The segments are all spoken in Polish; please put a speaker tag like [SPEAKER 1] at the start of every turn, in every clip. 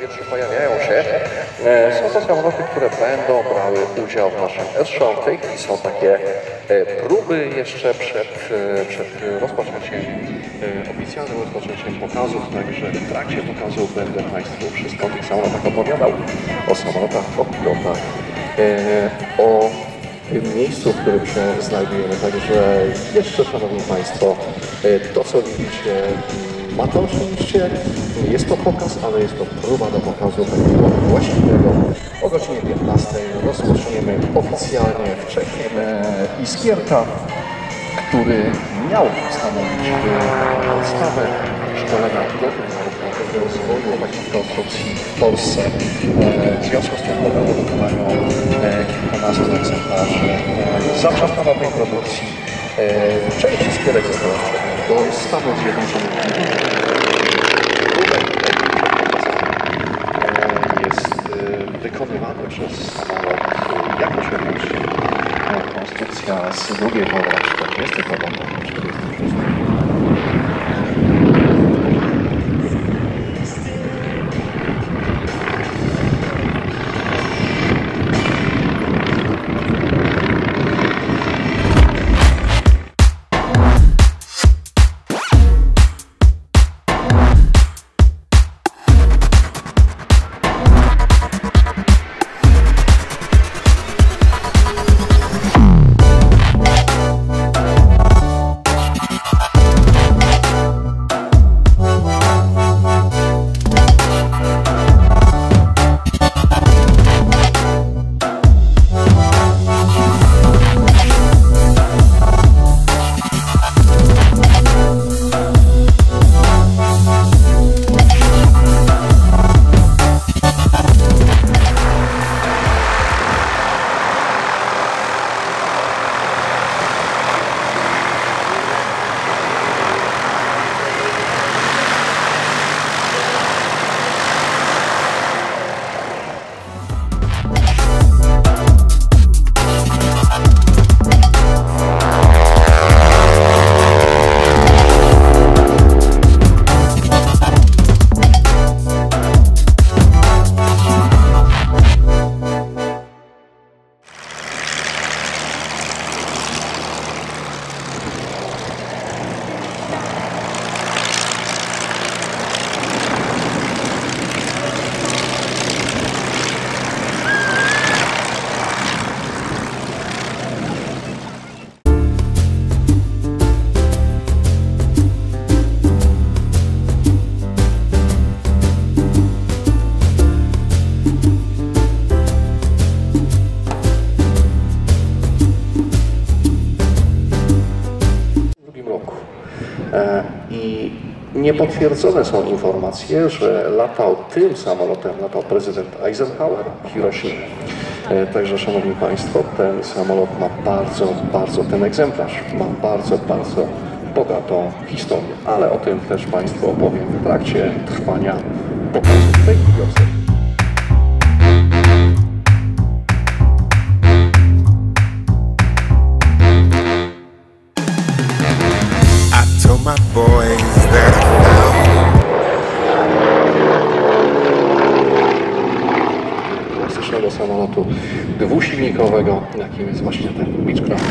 [SPEAKER 1] powietrzu pojawiają się. Są to samoloty, które będą brały udział w naszym airshow. W tej chwili są takie próby jeszcze przed rozpoczęciem, oficjalnym rozpoczęciem pokazów, także w trakcie pokazu będę Państwu wszystko o tych samolotach opowiadał, o samolotach, o pilotach, o tym miejscu, w którym się znajdujemy. Także jeszcze, Szanowni Państwo, to co widzicie, ma to oczywiście, jest to pokaz, ale jest to próba do pokazu takiego właściwego. O godzinie 15 rozpoczniemy oficjalnie wcześniej iskierka, który miał stanowić podstawę szkolenia pilotów do rozwoju takich konstrukcji w Polsce. W związku z tym podano wykonaniu kilkunastu egzemplarzy. Zapraszam do tej produkcji. Część iskierek została sprzedana do Stanów Zjednoczonych. Jest wykonywany przez samolot jako się konstrukcja z II wojny 40. lat 46. I niepotwierdzone są informacje, że tym samolotem latał prezydent Eisenhower w Hiroshimie. Także, Szanowni Państwo, ten samolot ma ten egzemplarz ma bardzo bogatą historię, ale o tym też Państwu opowiem w trakcie trwania pokazu. W tej chwili obserwuję.
[SPEAKER 2] My boys that I found.
[SPEAKER 1] Klasycznego samolotu dwusilnikowego, jakim jest właśnie ten Beechcraft.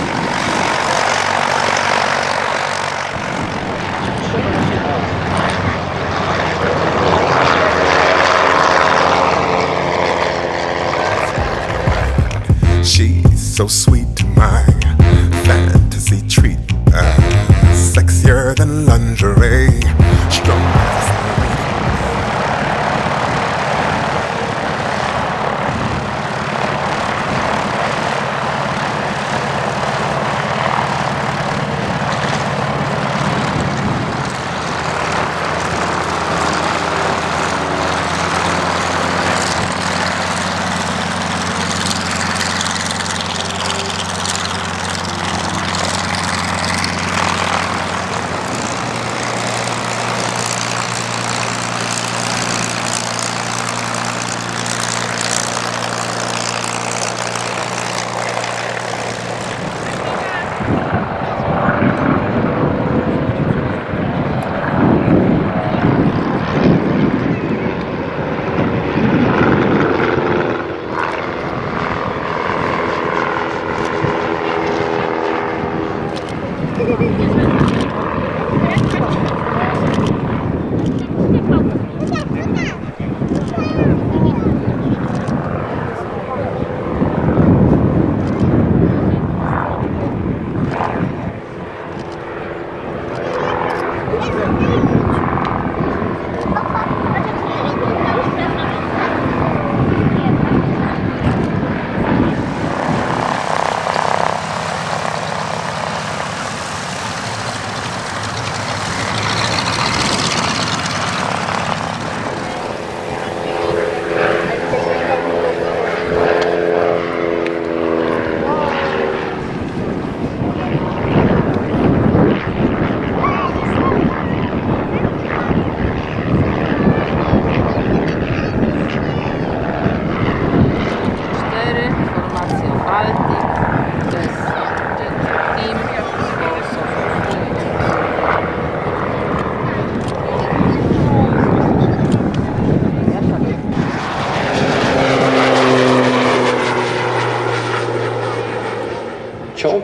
[SPEAKER 2] She's so sweet to my fantasy treat. Sexier than lingerie, strong as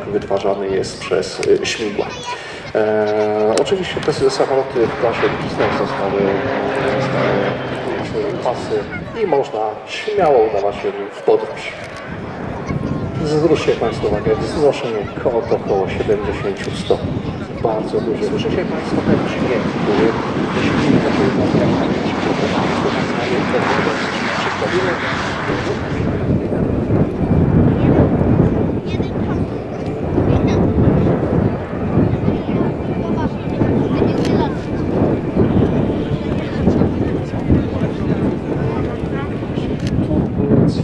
[SPEAKER 1] wytwarzany jest przez śmigła. Oczywiście te samoloty w klasie business zostały pasy i można śmiało udawać się w podróż. Zwróćcie Państwo uwagę, wznoszenie koło to około 70 stopni. Bardzo duże. Słyszycie Państwo ten dźwięk, który silnik zapowiada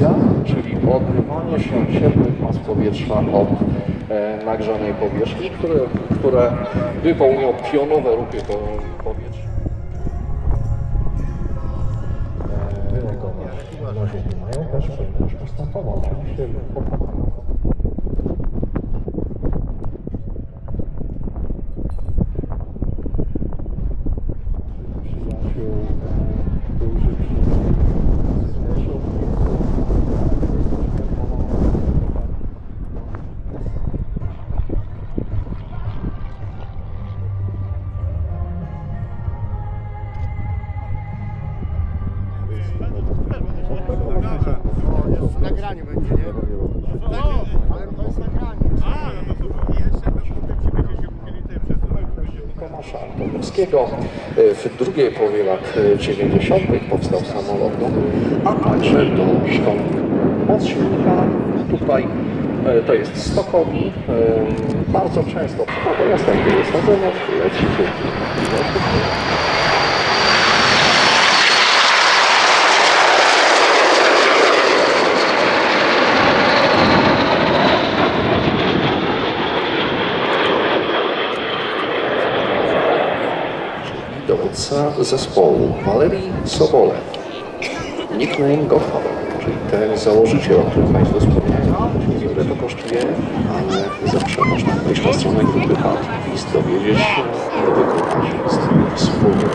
[SPEAKER 1] jak czyli odrywanie się ciepłych mas powietrza od nagrzanej powierzchni, które wywołują pionowe ruchy powietrza. Na ziemi mają też postępować. Oczywiście
[SPEAKER 3] w nagraniu będzie, nie? Ale to jest nagranie.
[SPEAKER 1] Tomasza Antonowskiego. W drugiej połowie lat 90. powstał samolot, a także do szkoły. Moc silnika tutaj to jest 100 koni. Bardzo często po pojazdach były sadzone, leci dowódca zespołu Walerii Sobole, nickname Godfather, czyli ten założyciel, o którym Państwo wspomniałem. Ile to kosztuje, ale zawsze można wejść na stronę grupy Artist, dowiedzieć się, wykonać z tym wspólnie.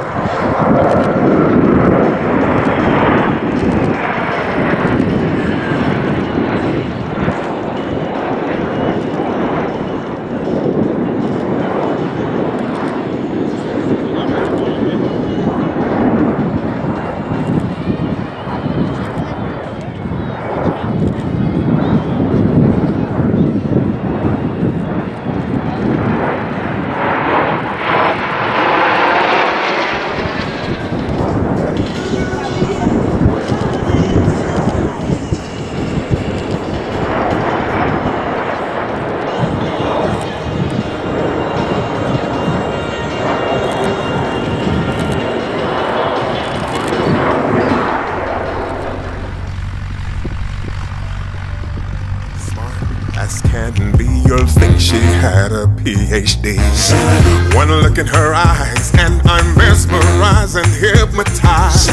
[SPEAKER 2] As can be, you'll think she had a PhD. One look in her eyes and I'm mesmerized and hypnotized.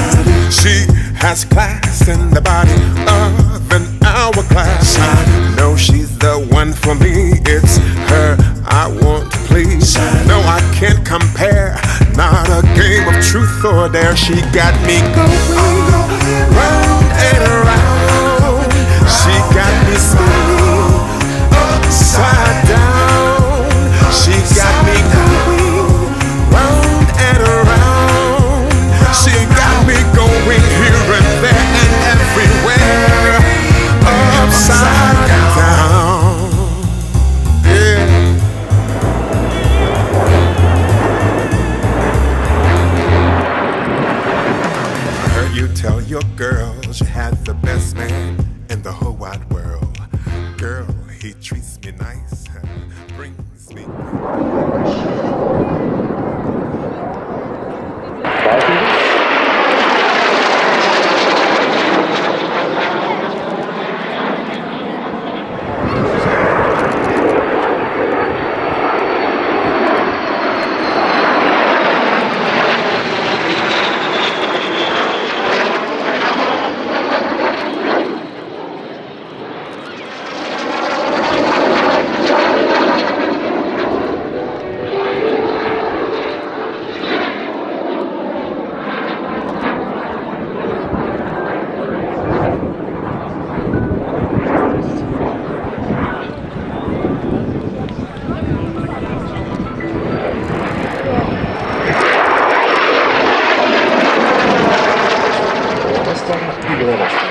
[SPEAKER 2] She has class in the body of an hourglass. I know she's the one for me, it's her I want to please. No, I can't compare, not a game of truth or dare. She got me going round and around. She got me spinning upside down. She got me going round and around. She got me going here and there and everywhere, upside down. Yeah. I heard you tell your girls you had the best man in the whole wide world. Girl, he treats me nice, brings me.
[SPEAKER 1] 11.